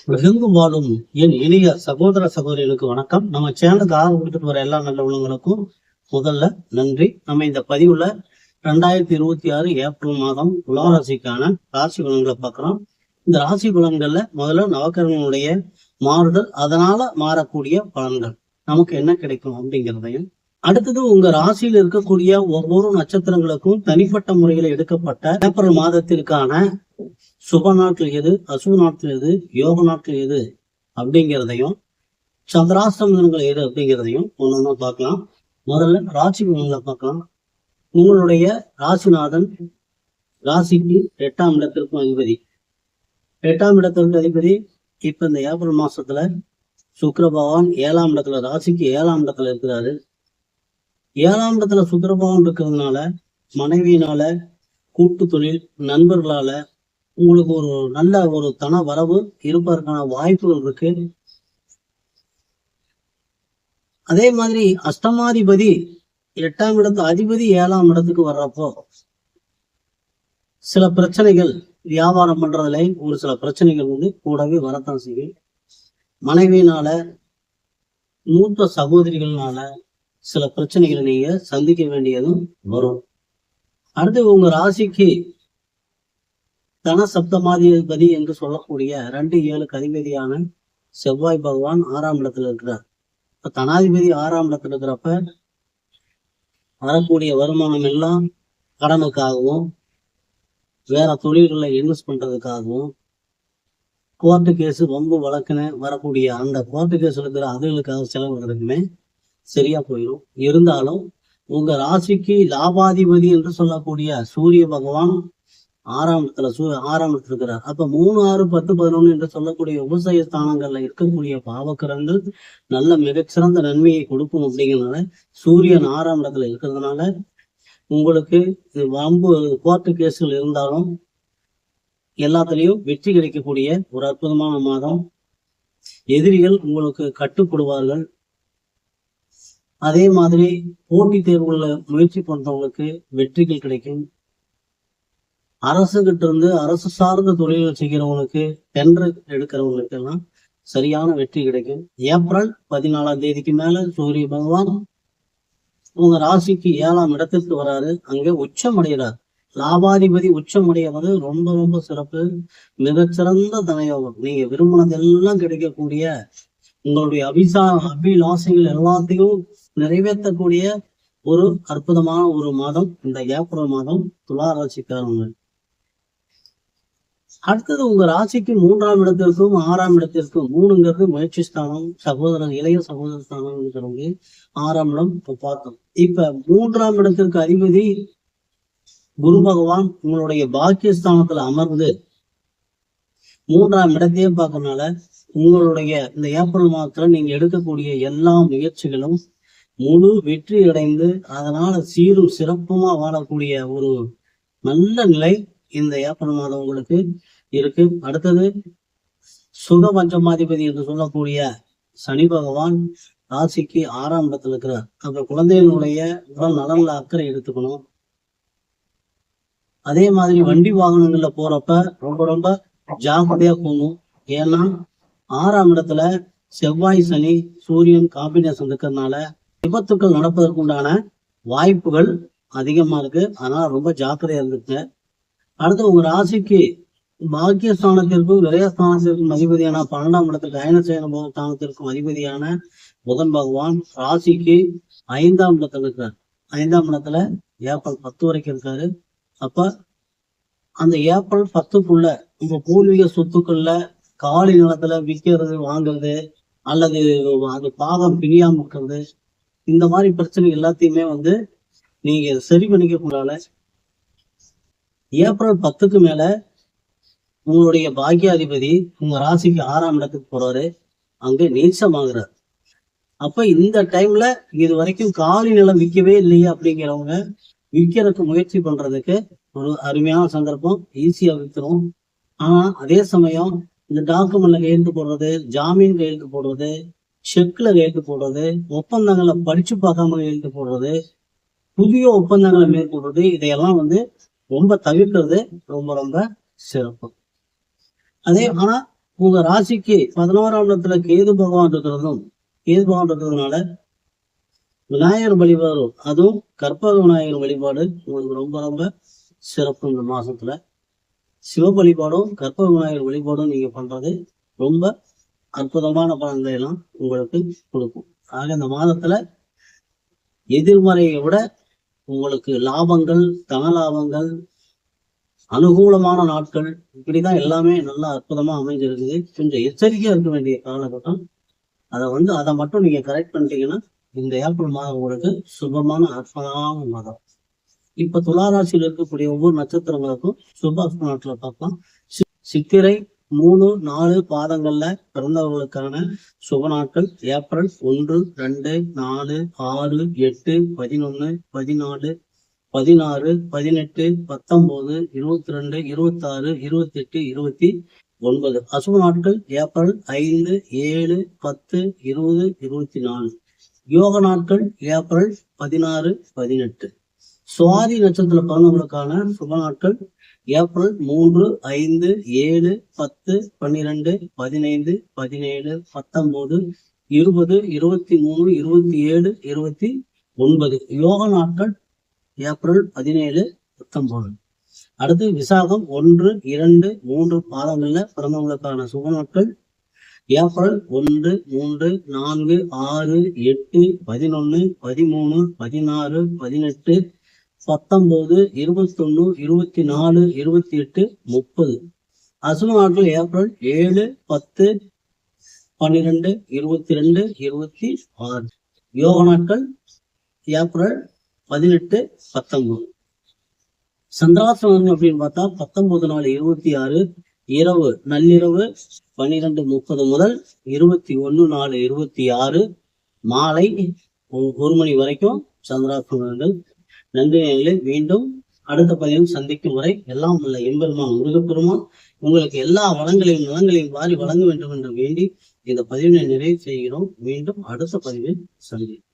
உலகெங்கும் வாழும் என் இனிய சகோதர சகோதரிகளுக்கு வணக்கம். நம்ம சேனலுக்கு ஆதரவு கொடுத்துட்டு வர எல்லா நல்ல உள்ளவங்களுக்கும் முதல்ல நன்றி. நம்ம இந்த பதிவுல 2026 ஏப்ரல் மாதம் துலா ராசிக்கான ராசி பலன்களை பார்க்கிறோம். இந்த ராசி பலன்கள்ல முதல்ல நவக்கிரகங்களுடைய மாறுதல், அதனால மாறக்கூடிய பலன்கள் நமக்கு என்ன கிடைக்கும் அப்படிங்கிறதையும், அடுத்தது உங்க ராசியில் இருக்கக்கூடிய ஒவ்வொரு நட்சத்திரங்களுக்கும் தனிப்பட்ட முறையில் எடுக்கப்பட்ட ஏப்ரல் மாதத்திற்கான சுப நாட்கள் எது, அசுப நாட்கள் எது, யோக நாட்கள் எது அப்படிங்கிறதையும், சந்திராஷ்டமங்கள் எது அப்படிங்கிறதையும் ஒன்னொன்னா பார்க்கலாம். முதல்ல ராசி பலன்களை பார்க்கலாம். உங்களுடைய ராசிநாதன் ராசிக்கு 8ஆம் இடத்திற்கும் அதிபதி. 8ஆம் இடத்திற்கு அதிபதி இப்ப இந்த ஏப்ரல் மாசத்துல சுக்கிர பகவான் 7ஆம் இடத்துல, ராசிக்கு 7ஆம் இடத்துல இருக்கிறாரு. 7ஆம் இடத்துல சுக்கிர பகவான் இருக்கிறதுனால மனைவியினால, கூட்டு தொழில், நண்பர்களால உங்களுக்கு ஒரு நல்ல ஒரு தன வரவு இருப்பதற்கான வாய்ப்புகள் இருக்கு. அதே மாதிரி அஷ்டமாதிபதி 8ஆம் இடத்து அதிபதி 7ஆம் இடத்துக்கு வர்றப்போ சில பிரச்சனைகள், வியாபாரம் பண்றதுல ஒரு சில பிரச்சனைகள் கூடவே வரத்தான் செய்யும். மனைவியினால, மூத்த சகோதரிகள்னால சில பிரச்சனைகளை நீங்க சந்திக்க வேண்டியதும் வரும். அடுத்து உங்க ராசிக்கு தன சப்தமாதிபதி என்று சொல்லக்கூடிய 2-7 அதிபதியான செவ்வாய் பகவான் 6ஆம் இடத்துல இருக்கிறார். இப்ப தனாதிபதி 6ஆம் இடத்துல இருக்கிறப்ப வரக்கூடிய வருமானம் எல்லாம் கடனுக்காகவும், வேற தொழில்களை இன்வெஸ்ட் பண்றதுக்காகவும், கோர்ட்டு கேஸ், வம்பு வழக்குன்னு வரக்கூடிய அந்த கோர்ட்டு கேஸ் இருக்கிற அதுகளுக்காக செலவுகளுக்குமே சரியா போயிடும். இருந்தாலும் உங்க ராசிக்கு லாபாதிபதி என்று சொல்லக்கூடிய சூரிய பகவான் 6ஆம் இடத்துல இருக்கிறார். அப்ப 3, 6, 10, 11 என்று சொல்லக்கூடிய விவசாய ஸ்தானங்கள்ல இருக்கக்கூடிய பாவக்கிரங்கள் நல்ல மிகச்சிறந்த நன்மையை கொடுக்கும். அப்படிங்கிறதுனால சூரியன் 6ஆம் இடத்துல இருக்கிறதுனால உங்களுக்கு வம்பு கோர்ட்டு கேஸுகள் இருந்தாலும் எல்லாத்துலயும் வெற்றி கிடைக்கக்கூடிய ஒரு அற்புதமான மாதம். எதிரிகள் உங்களுக்கு கட்டுப்படுவார்கள். அதே மாதிரி போட்டித் தேர்வுல முயற்சி பண்றவங்களுக்கு வெற்றிகள் கிடைக்கும். அரசு கிட்ட இருந்து அரசு சார்ந்த தொழில்கள் செய்கிறவங்களுக்கு, டெண்டர் எடுக்கிறவங்களுக்கு எல்லாம் சரியான வெற்றி கிடைக்கும். ஏப்ரல் 14ஆம் தேதிக்கு மேல சூரிய பகவான் உங்க ராசிக்கு 7ஆம் இடத்திற்கு வராரு. அங்கே உச்சம் அடைகிறார். லாபாதிபதி உச்சம் அடைவது ரொம்ப ரொம்ப சிறப்பு. மிகச்சிறந்த தனயோகம். நீங்க விரும்பினதெல்லாம் கிடைக்கக்கூடிய, உங்களுடைய அபிலாசைகள் எல்லாத்தையும் நிறைவேற்றக்கூடிய ஒரு அற்புதமான ஒரு மாதம் இந்த ஏப்ரல் மாதம் துலா ராசிக்காரங்க. அடுத்தது உங்க ராசிக்கு 3ஆம் இடத்திற்கும் 6ஆம் இடத்திற்கும், 3ங்கிறது முயற்சி ஸ்தானம், இளைய சகோதர ஸ்தானம் இருக்கிறவங்க 6ஆம் இடம் இப்ப பார்த்தோம். இப்ப 3ஆம் இடத்திற்கு அதிபதி குரு பகவான் உங்களுடைய பாக்கியஸ்தானத்துல அமர்ந்து 3ஆம் இடத்தையே பார்க்கறதுனால உங்களுடைய இந்த ஏப்ரல் மாதத்துல நீங்க எடுக்கக்கூடிய எல்லா முயற்சிகளும் முழு வெற்றி அடைந்து அதனால சீரும் சிறப்புமா வாழக்கூடிய ஒரு நல்ல நிலை இந்த ஏப்ரல் மாதம் உங்களுக்கு இருக்கு. அடுத்தது சுக பஞ்சமாதிபதி என்று சொல்லக்கூடிய சனி பகவான் ராசிக்கு 6ஆம் இடத்துல இருக்கிறார். அந்த குழந்தைகளுடைய உடல் நலன்ல அக்கறை எடுத்துக்கணும். அதே மாதிரி வண்டி வாகனங்கள்ல போறப்ப ரொம்ப ரொம்ப ஜாக்கிரதையா போகணும். ஏன்னா 6ஆம் இடத்துல செவ்வாய், சனி, சூரியன் காம்பினேஷன் இருக்கிறதுனால விபத்துக்கள் நடப்பதற்குண்டான வாய்ப்புகள் அதிகமா இருக்கு. அதனால ரொம்ப ஜாக்கிரதையா இருந்துச்சு. அடுத்து உங்க ராசிக்கு பாக்கியஸ்தானத்திற்கும் விரயஸ்தானத்திற்கும் அதிபதியான 12ஆம் இடத்துக்கு அயனசேன ஸ்தானத்திற்கும் அதிபதியான புதன் பகவான் ராசிக்கு 5ஆம் இடத்துல இருக்காரு. 5ஆம் இடத்துல ஏப்ரல் 10 வரைக்கும் இருக்காரு. அப்ப அந்த ஏப்ரல் 10க்குள்ள உங்க பூர்வீக சொத்துக்கள்ல காலி நிலத்துல விற்கிறது, வாங்குறது, அல்லது அது பாகம் பிரியாம இருக்கிறது, இந்த மாதிரி பிரச்சனை எல்லாத்தையுமே நீங்க சரி பண்ணிக்க கூடாது. ஏப்ரல் 10க்கு மேல உங்களுடைய பாக்கியாதிபதி உங்க ராசிக்கு 6ஆம் இடத்துக்கு போறாரு. அங்க நீச்சமாகிறார். அப்ப இந்த டைம்ல இது வரைக்கும் காலி நிலம் விற்கவே இல்லையா அப்படிங்கிறவங்க விற்கிறதுக்கு முயற்சி பண்றதுக்கு ஒரு அருமையான சந்தர்ப்பம். ஈஸியா விற்கிறோம். ஆனா அதே சமயம் இந்த டாக்குமெண்ட்ல கையெழுத்து போடுறது, ஜாமீன் கையெழுத்து போடுறது, செக்ல கையெழுத்து போடுறது, ஒப்பந்தங்களை படிச்சு பார்க்காம கையெழுத்து போடுறது, புதிய ஒப்பந்தங்களை மேற்கொள்றது, இதையெல்லாம் ரொம்ப தவிர்க்கிறது ரொம்ப ரொம்ப சிறப்பு. ஆனா உங்க ராசிக்கு 11ஆம் இடத்துல கேது பகவான் இருக்கிறதுனால விநாயகர் வழிபாடு, அதுவும் கற்பக விநாயகர் வழிபாடு உங்களுக்கு ரொம்ப ரொம்ப சிறப்பு. இந்த மாசத்துல சிவ வழிபாடும் கற்பக விநாயகர் வழிபாடும் நீங்க பண்றது ரொம்ப அற்புதமான பலன்களை எல்லாம் உங்களுக்கு கொடுக்கும். ஆக இந்த மாதத்துல எதிர்மறையை விட உங்களுக்கு லாபங்கள், தன லாபங்கள், அனுகூலமான நாட்கள், இப்படிதான் எல்லாமே நல்லா அற்புதமா அமைஞ்சிருக்குது. கொஞ்சம் எச்சரிக்கையா இருக்க வேண்டிய காலகட்டம். அதை மட்டும் நீங்க கரெக்ட் பண்ணிட்டீங்கன்னா இந்த ஏப்ரல் மாதம் உங்களுக்கு சுபமான அற்புதமான மாதம். இப்ப துளாராசியில் இருக்கக்கூடிய ஒவ்வொரு நட்சத்திரங்களுக்கும் சுபாஷ்ட நாட்டுல பார்க்கலாம். சித்திரை 3, 4 பாதங்கள்ல பிறந்தவர்களுக்கான சுப நாட்கள் ஏப்ரல் 1, 2, 4, 6, 8, 11, 14, 16, 18, 19, 22, 26, 28, 29. அசுப நாட்கள் ஏப்ரல் 5, 7, 10, 20, 24. யோக நாட்கள் ஏப்ரல் 16, 18. சுவாதி நட்சத்திர பிறந்தவர்களுக்கான சுப நாட்கள் ஏப்ரல் 3, 5, 7, 10, 12, 15, 17, 19, 20, 23, 27, 29. யோக நாட்கள் ஏப்ரல் 17, 19. அடுத்து விசாகம் 1, 2, 3 பாதங்கள்ல பிறந்தவங்களுக்கான சுப நாட்கள் ஏப்ரல் 1, 3, 4, 6, 8, 11, 13, 16, 18, 19, 21, 24, 28, 30. அசுப நாட்கள் ஏப்ரல் 7, 10, 12, 22, 26. யோக நாட்கள் ஏப்ரல் 18, 19. சந்திராசிரமம் அப்படின்னு பார்த்தா 19 நாள் 26 இரவு நள்ளிரவு 12:30 முதல் 21 நாள் 26 மாலை 1 மணி வரைக்கும் சந்திராசிரமங்கள். நன்றி நேயர்களே. மீண்டும் அடுத்த பதிவில் சந்திக்கும் வரை எல்லாம் உள்ள எம்பெருமான் முருகப்பெருமான் உங்களுக்கு எல்லா வளங்களையும் நலங்களையும் வாரி வழங்க வேண்டும் என்று வேண்டி இந்த பதிவினை நிறைவு செய்கிறோம். மீண்டும் அடுத்த பதிவில் சந்திப்போம்.